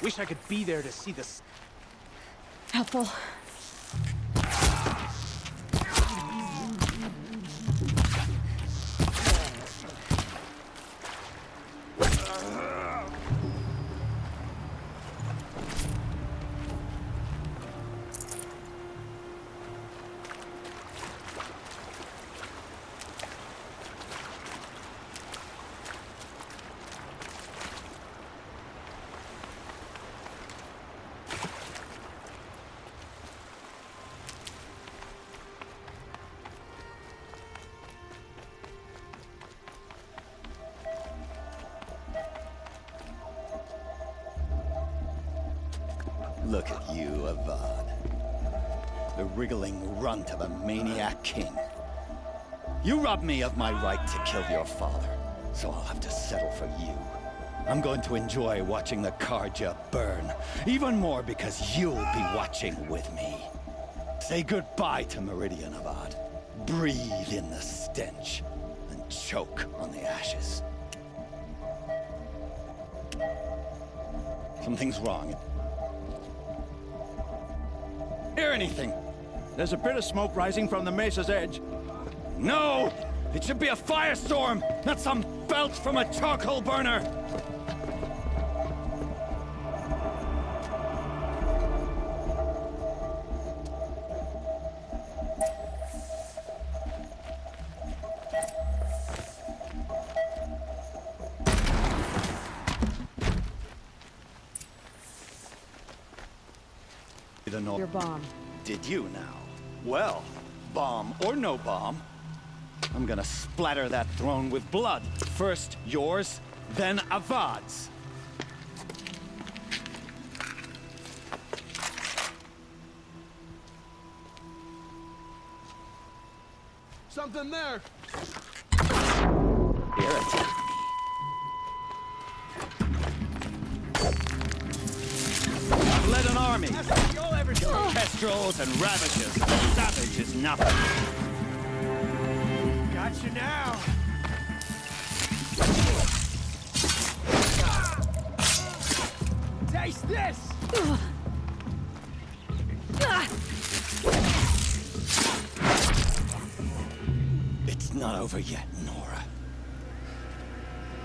Wish I could be there to see this. Helpful. Look at you, Avad. The wriggling runt of a maniac king. You robbed me of my right to kill your father, so I'll have to settle for you. I'm going to enjoy watching the Carja burn, even more because you'll be watching with me. Say goodbye to Meridian, Avad. Breathe in the stench, and choke on the ashes. Something's wrong. Hear anything? There's a bit of smoke rising from the mesa's edge. No! It should be a firestorm, not some belch from a charcoal burner! Your bomb. Did you now? Well, bomb or no bomb, I'm gonna splatter that throne with blood. First yours, then Avad's. Something there! Irritate me. I've led an army. Kestrels and ravages. Savage is nothing. Got you now! Taste this! It's not over yet, Nora.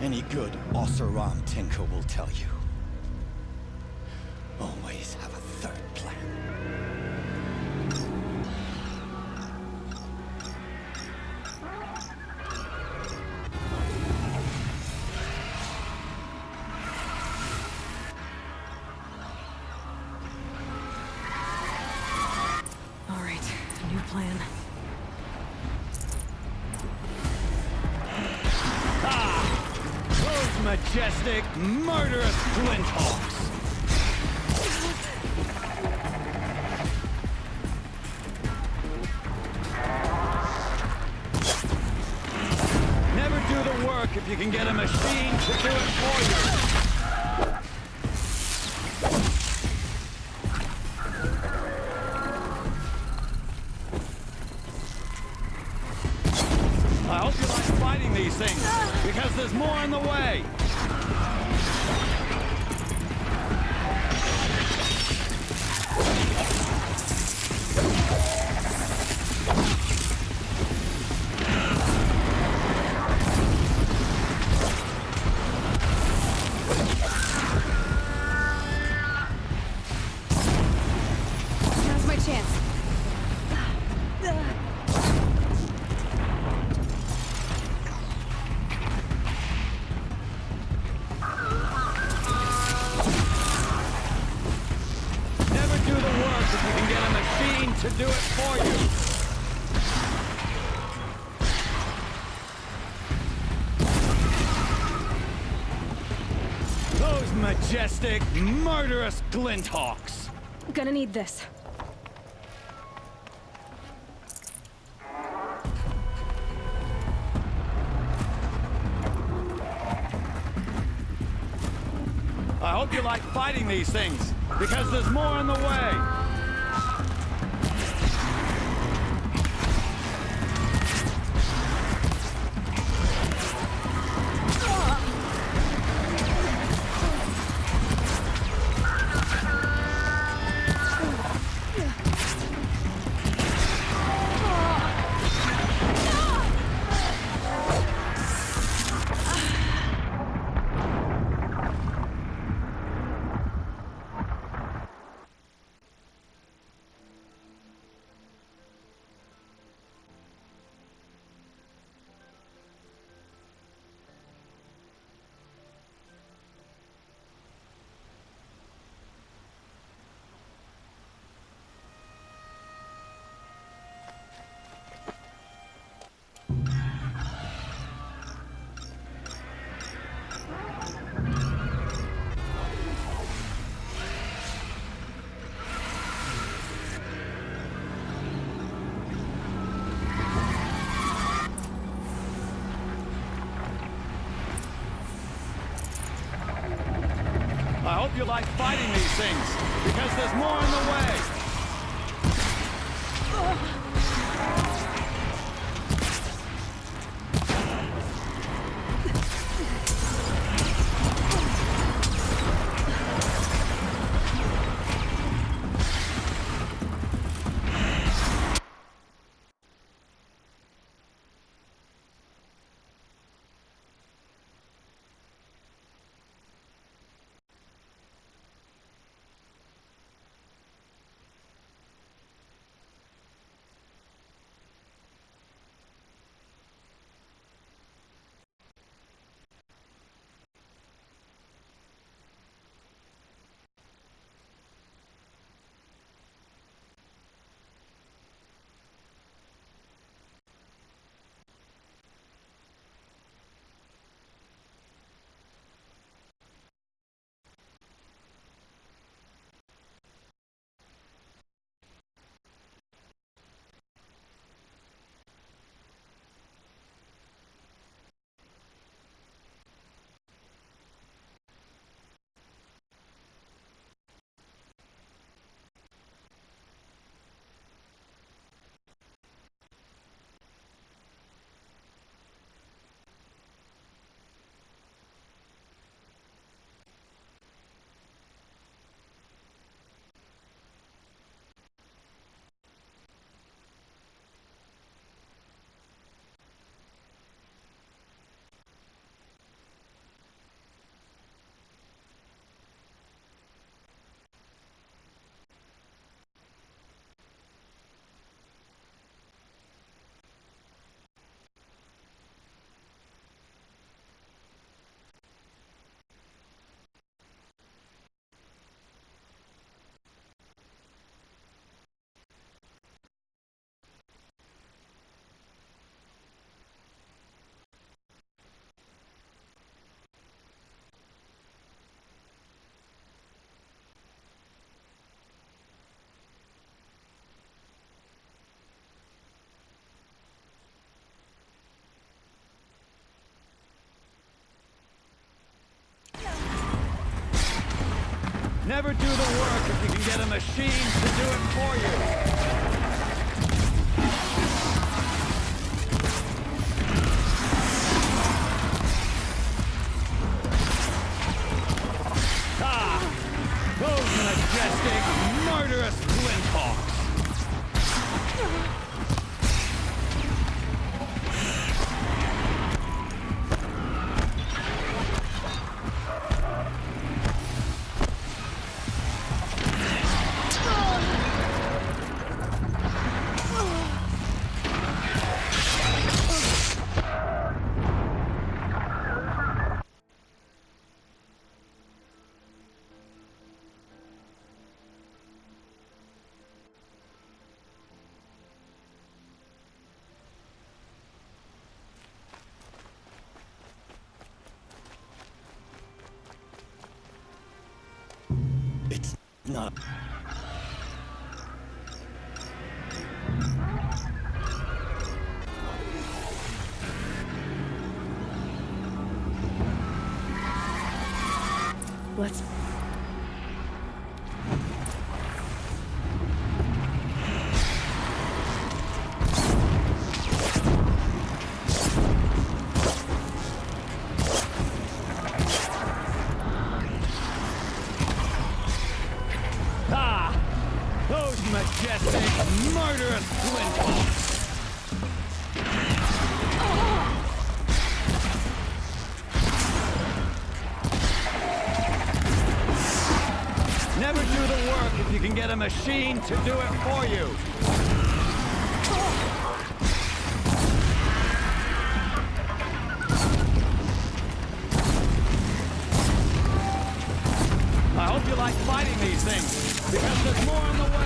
Any good Oseram Tinker will tell you. Always have a third plan. All right, new plan. Those majestic, murderous Glinthawks! Never do the work if you can get a machine to do it for you! I hope you like fighting these things, because there's more in the way! Now's my chance. Never do the work if you can get a machine to do it for you! Those majestic, murderous Glinthawks! Gonna need this. I hope you like fighting these things, because there's more in the way! hope you like fighting these things, because there's more in the way. Never do the work if you can get a machine to do it for you. Those majestic, murderous twin hawks. It's not. Let's... Those majestic, murderous twin hawks. Never do the work if you can get a machine to do it for you. I hope you like fighting these things, because there's more in the way.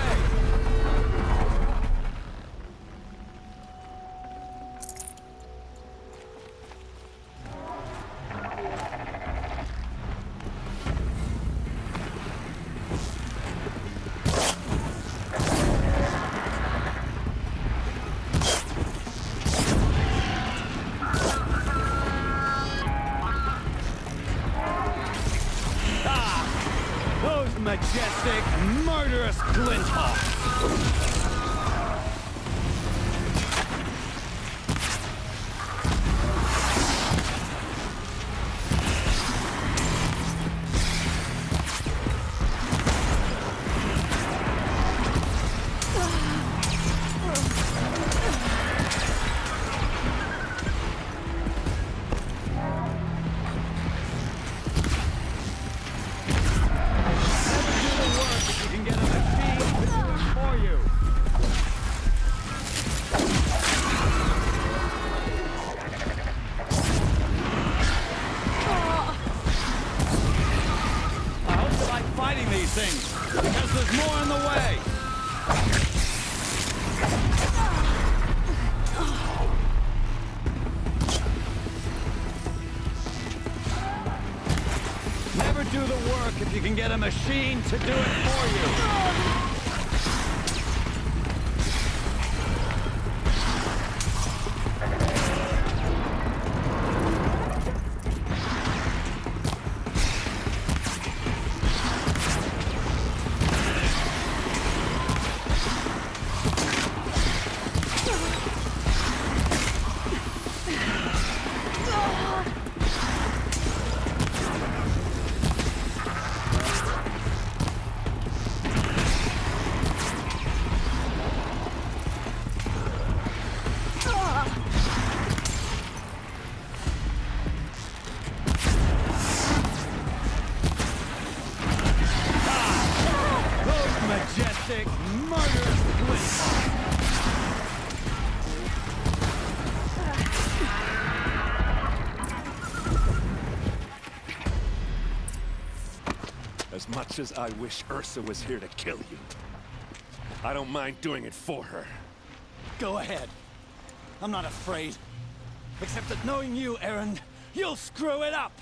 can get a machine to do it for you. Majestic, murderous twin. As much as I wish Ursa was here to kill you, I don't mind doing it for her. Go ahead. I'm not afraid. Except that knowing you, Erend, you'll screw it up!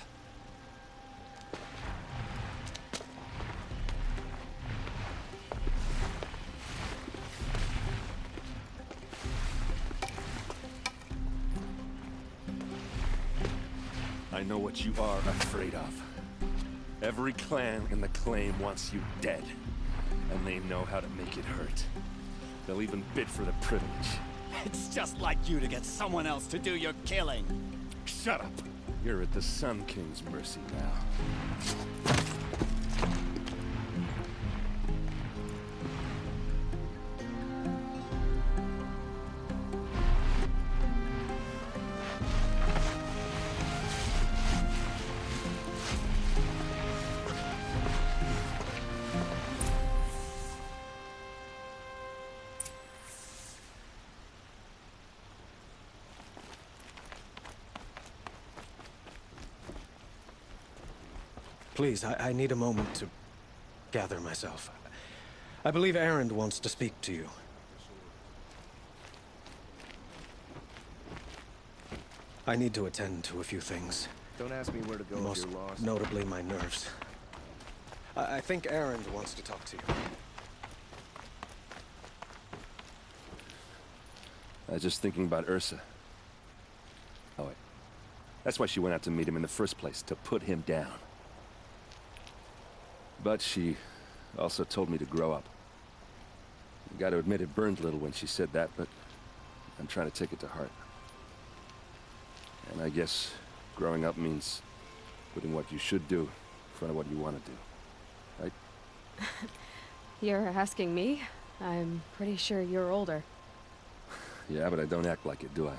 I know what you are afraid of. Every clan in the claim wants you dead, and they know how to make it hurt. They'll even bid for the privilege. It's just like you to get someone else to do your killing. Shut up! You're at the Sun King's mercy now. Please, I need a moment to gather myself. I believe Erend wants to speak to you. I need to attend to a few things. Don't ask me where to go if Most you're lost. notably my nerves. I think Erend wants to talk to you. I was just thinking about Ursa. Oh, wait. That's why she went out to meet him in the first place, to put him down. But she also told me to grow up. You gotta admit it burned a little when she said that, but I'm trying to take it to heart. And I guess growing up means putting what you should do in front of what you want to do. Right? You're asking me? I'm pretty sure you're older. Yeah, but I don't act like it, do I?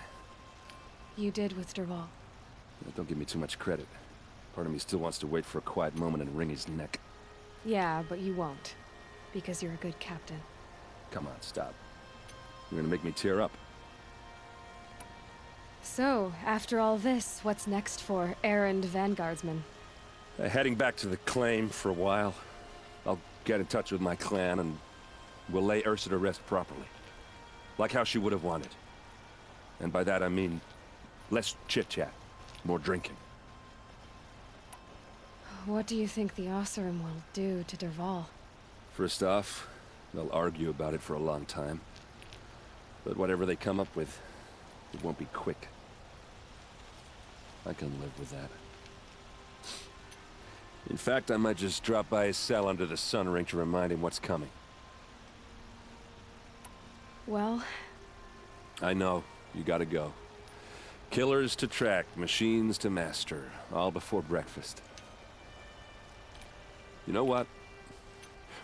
You did with Dervahl. Don't give me too much credit. Part of me still wants to wait for a quiet moment and wring his neck. Yeah, but you won't. Because you're a good captain. Come on, stop. You're gonna make me tear up. So, after all this, what's next for Erend Vanguardsman? Heading back to the claim for a while. I'll get in touch with my clan and we'll lay Ursa to rest properly. Like how she would have wanted. And by that I mean less chit-chat, more drinking. What do you think the Oseram will do to Dervahl? First off, they'll argue about it for a long time. But whatever they come up with, it won't be quick. I can live with that. In fact, I might just drop by his cell under the sun ring to remind him what's coming. Well, I know, you gotta go. Killers to track, machines to master, all before breakfast. You know what?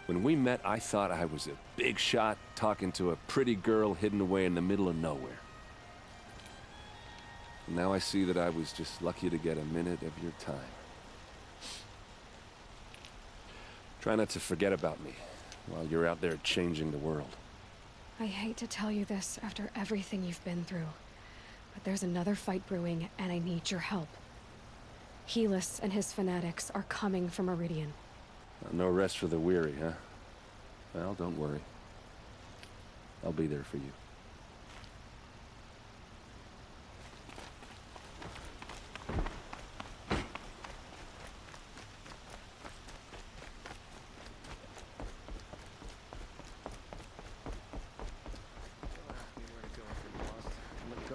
When we met, I thought I was a big shot talking to a pretty girl hidden away in the middle of nowhere. And now I see that I was just lucky to get a minute of your time. Try not to forget about me while you're out there changing the world. I hate to tell you this after everything you've been through, but there's another fight brewing, and I need your help. Helis and his fanatics are coming for Meridian. No rest for the weary, huh? Well, don't worry. I'll be there for you.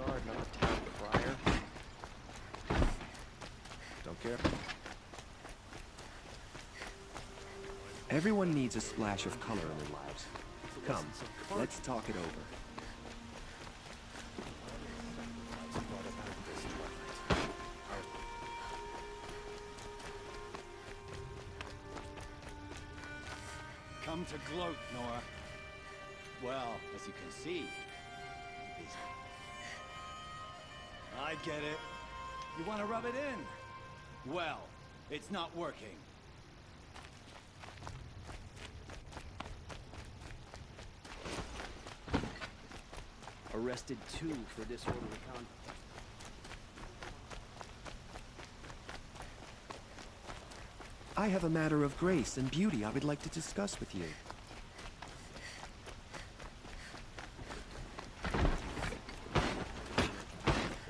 guard, not a town crier. Don't care. Everyone needs a splash of color in their lives. Come, let's talk it over. Come to gloat, Nora. Well, as you can see, I'm busy. I get it. You want to rub it in? Well, it's not working. Arrested 2 for disorderly conduct. I have a matter of grace and beauty I would like to discuss with you.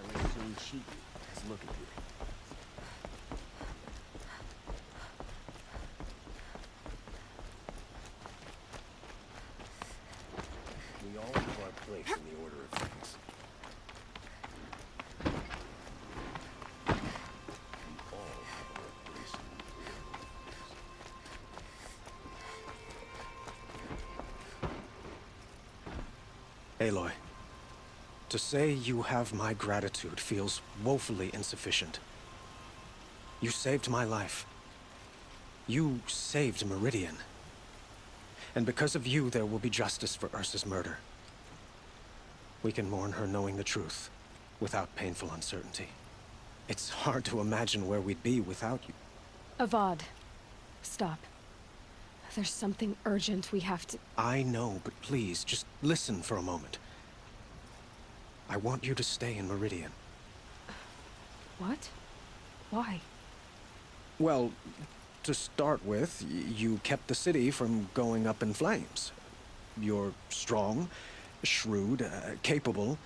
They'll soon cheat you. Let's look at you. We all have our place in the order of things. We all have our place in the order of things. Aloy, to say you have my gratitude feels woefully insufficient. You saved my life. You saved Meridian. And because of you, there will be justice for Ursa's murder. We can mourn her knowing the truth, without painful uncertainty. It's hard to imagine where we'd be without you. Avad, stop. There's something urgent we have to... I know, but please, just listen for a moment. I want you to stay in Meridian. What? Why? Well, to start with, you kept the city from going up in flames. You're strong, shrewd, capable.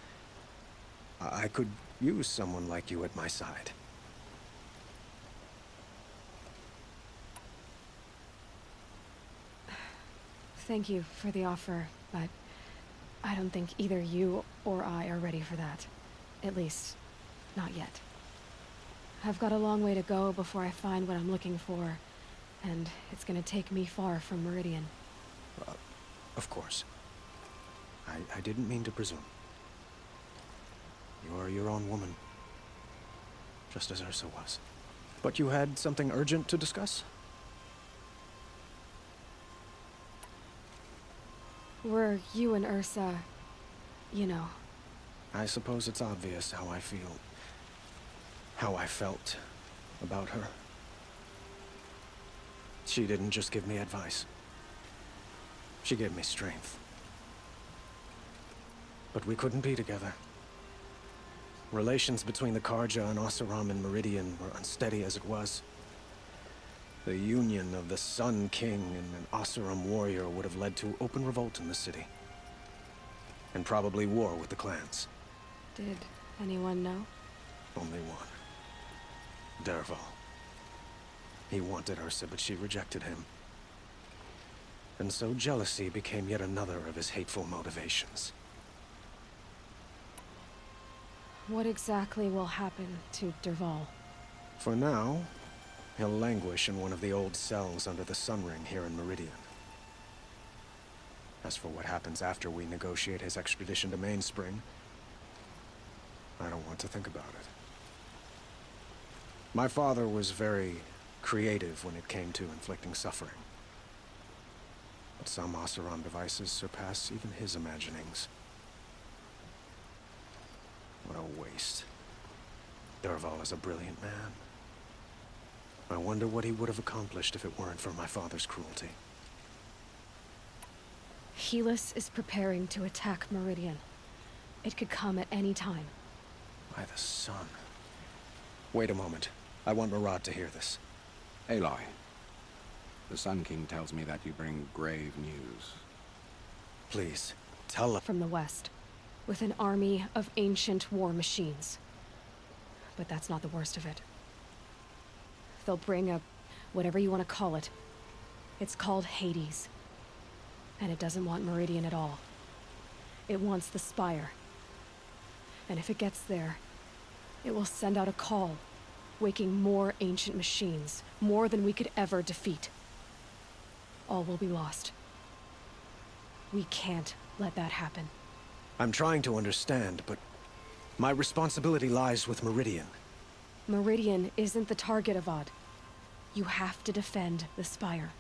I could use someone like you at my side. Thank you for the offer, but I don't think either you or I are ready for that. At least, not yet. I've got a long way to go before I find what I'm looking for, and it's gonna take me far from Meridian. Of course. I didn't mean to presume. You're your own woman. Just as Ursa was. But you had something urgent to discuss? Were you and Ursa, you know... I suppose it's obvious how I feel. How I felt about her. She didn't just give me advice. She gave me strength. But we couldn't be together. Relations between the Carja and Oseram and Meridian were unsteady as it was. The union of the Sun King and an Oseram warrior would have led to open revolt in the city. And probably war with the clans. Did anyone know? Only one. Dervahl. He wanted Ursa, but she rejected him. And so jealousy became yet another of his hateful motivations. What exactly will happen to Dervahl? For now, he'll languish in one of the old cells under the Sun Ring here in Meridian. As for what happens after we negotiate his extradition to Mainspring, I don't want to think about it. My father was very creative when it came to inflicting suffering. But some Oseram devices surpass even his imaginings. What a waste. Dervahl is a brilliant man. I wonder what he would have accomplished if it weren't for my father's cruelty. Helis is preparing to attack Meridian. It could come at any time. By the sun. Wait a moment. I want Murad to hear this. Aloy, the Sun King tells me that you bring grave news. Please, tell him. From the west, with an army of ancient war machines. But that's not the worst of it. They'll bring a... whatever you want to call it. It's called Hades. And it doesn't want Meridian at all. It wants the Spire. And if it gets there, it will send out a call, waking more ancient machines, more than we could ever defeat. All will be lost. We can't let that happen. I'm trying to understand, but my responsibility lies with Meridian. Meridian isn't the target, Avad. You have to defend the Spire.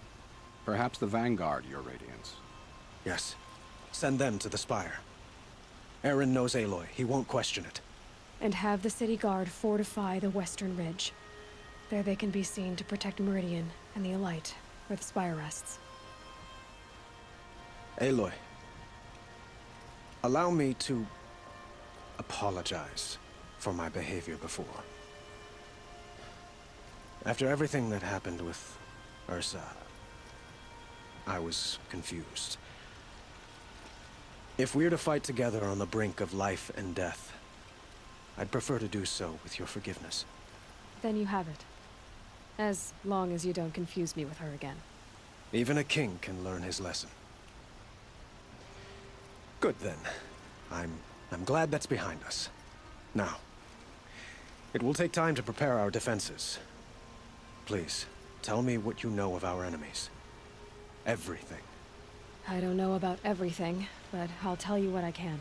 Perhaps the Vanguard, Your Radiance. Yes. Send them to the Spire. Eren knows Aloy. He won't question it. And have the city guard fortify the western ridge. There they can be seen to protect Meridian and the Elite, where the Spire rests. Aloy, allow me to apologize for my behavior before. After everything that happened with Ursa, I was confused. If we're to fight together on the brink of life and death, I'd prefer to do so with your forgiveness. Then you have it. As long as you don't confuse me with her again. Even a king can learn his lesson. Good then. I'm glad that's behind us. Now, it will take time to prepare our defenses. Please, tell me what you know of our enemies. Everything. I don't know about everything, but I'll tell you what I can.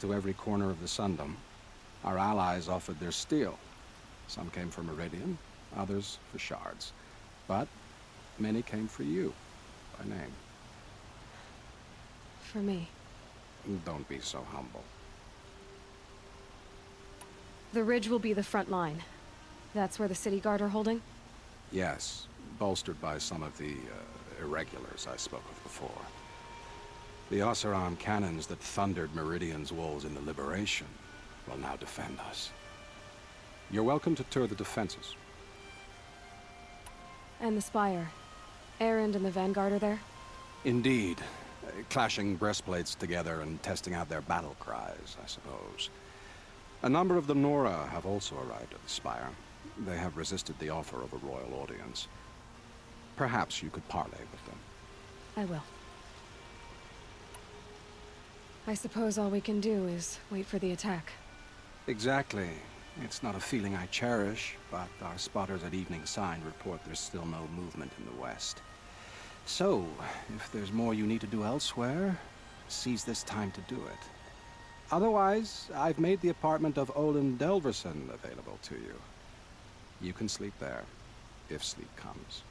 To every corner of the Sundom, our allies offered their steel. Some came for Meridian, others for shards. But many came for you, by name. For me. Don't be so humble. The ridge will be the front line. That's where the city guard are holding? Yes, bolstered by some of the irregulars I spoke of before. The Oseram cannons that thundered Meridian's walls in the Liberation will now defend us. You're welcome to tour the defenses. And the Spire. Erend and the Vanguard are there? Indeed. Clashing breastplates together and testing out their battle cries, I suppose. A number of the Nora have also arrived at the Spire. They have resisted the offer of a royal audience. Perhaps you could parley with them. I will. I suppose all we can do is wait for the attack. Exactly. It's not a feeling I cherish, but our spotters at Evening Sign report there's still no movement in the west. So, if there's more you need to do elsewhere, seize this time to do it. Otherwise, I've made the apartment of Olin Delverson available to you. You can sleep there, if sleep comes.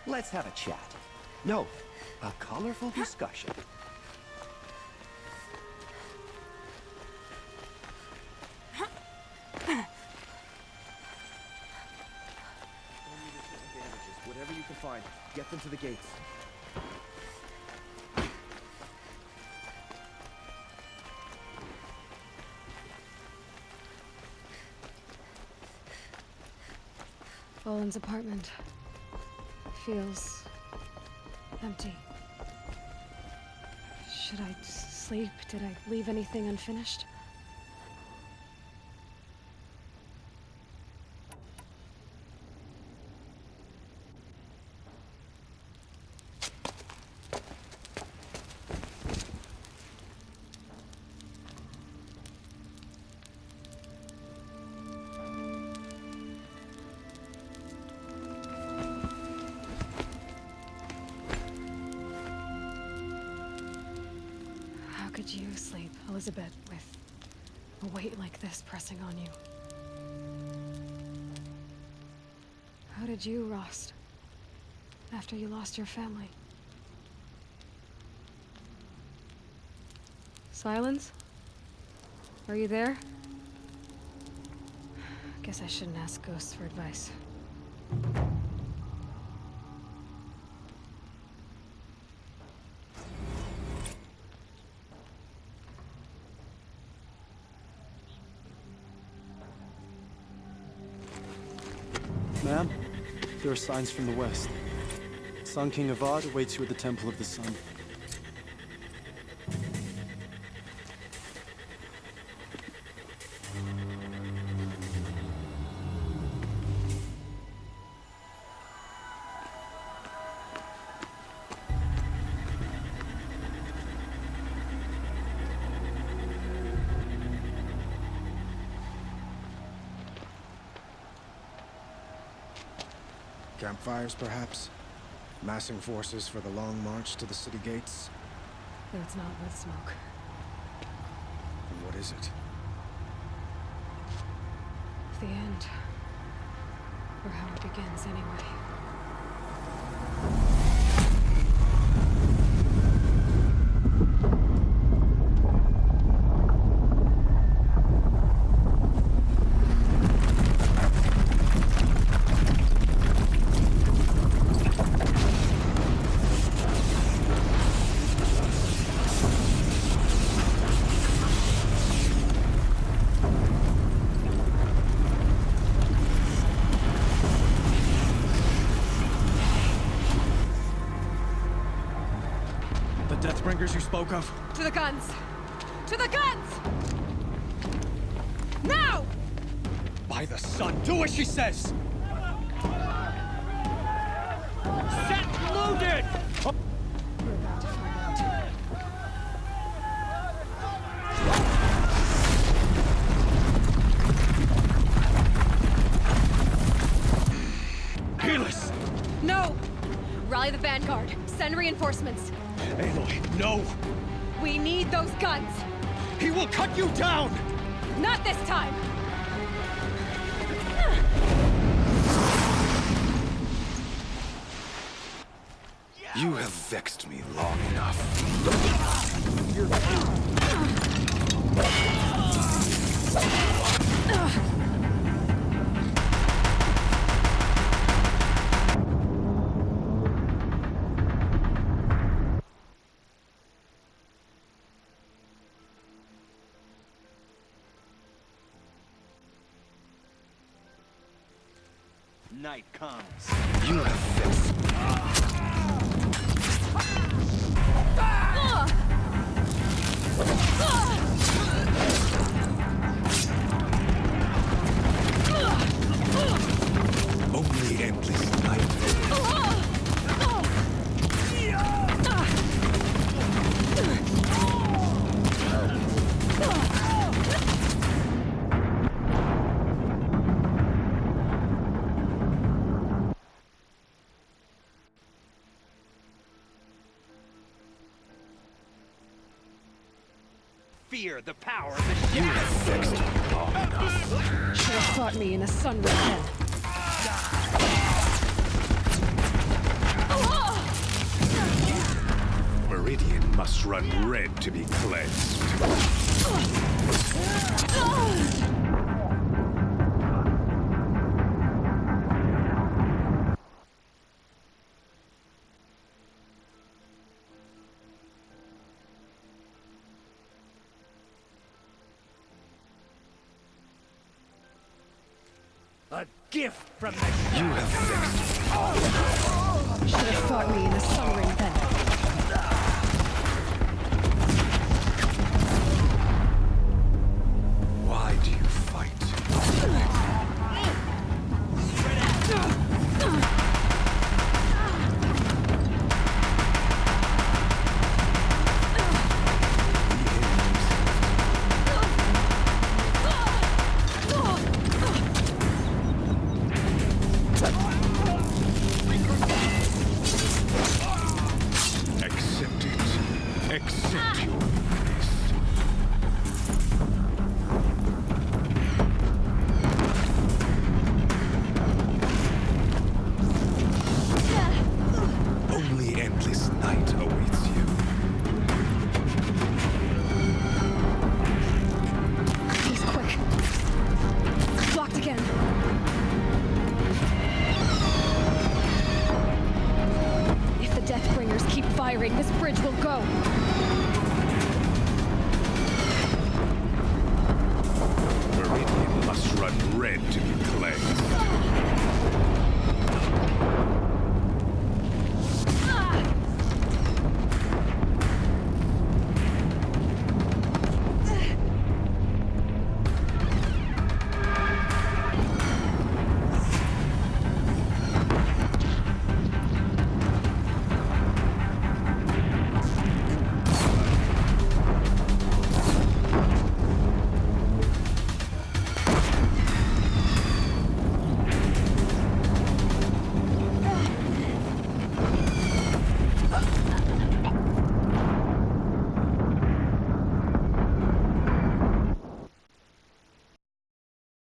Let's have a chat. No, a colorful discussion. Whatever you can find, get them to the gates. Olin's apartment feels empty. Should I sleep? Did I leave anything unfinished? How could you sleep, Elizabeth, with a weight like this pressing on you? How did you, Rost, after you lost your family? Silence? Are you there? Guess I shouldn't ask ghosts for advice. Ma'am, there are signs from the west. Sun King Avad awaits you at the Temple of the Sun. Campfires, perhaps? Massing forces for the long march to the city gates? Though it's not worth smoke. And what is it? The end. Or how it begins, anyway. The Deathbringers you spoke of? To the guns! To the guns! Now! By the sun, do as she says! Set loaded! We're about to find out. Helis! No! Rally the Vanguard. Send reinforcements. Aloy, no! We need those guns! He will cut you down! Not this time! You have vexed me long enough. Night comes. You have vexed me. Only endless night. Fear the power of the shadow. You have vexed me long enough. Should have fought me in a sun ring then. Meridian must run red to be cleansed. A gift from the You have vexed me. Should have fought me in a sun ring then.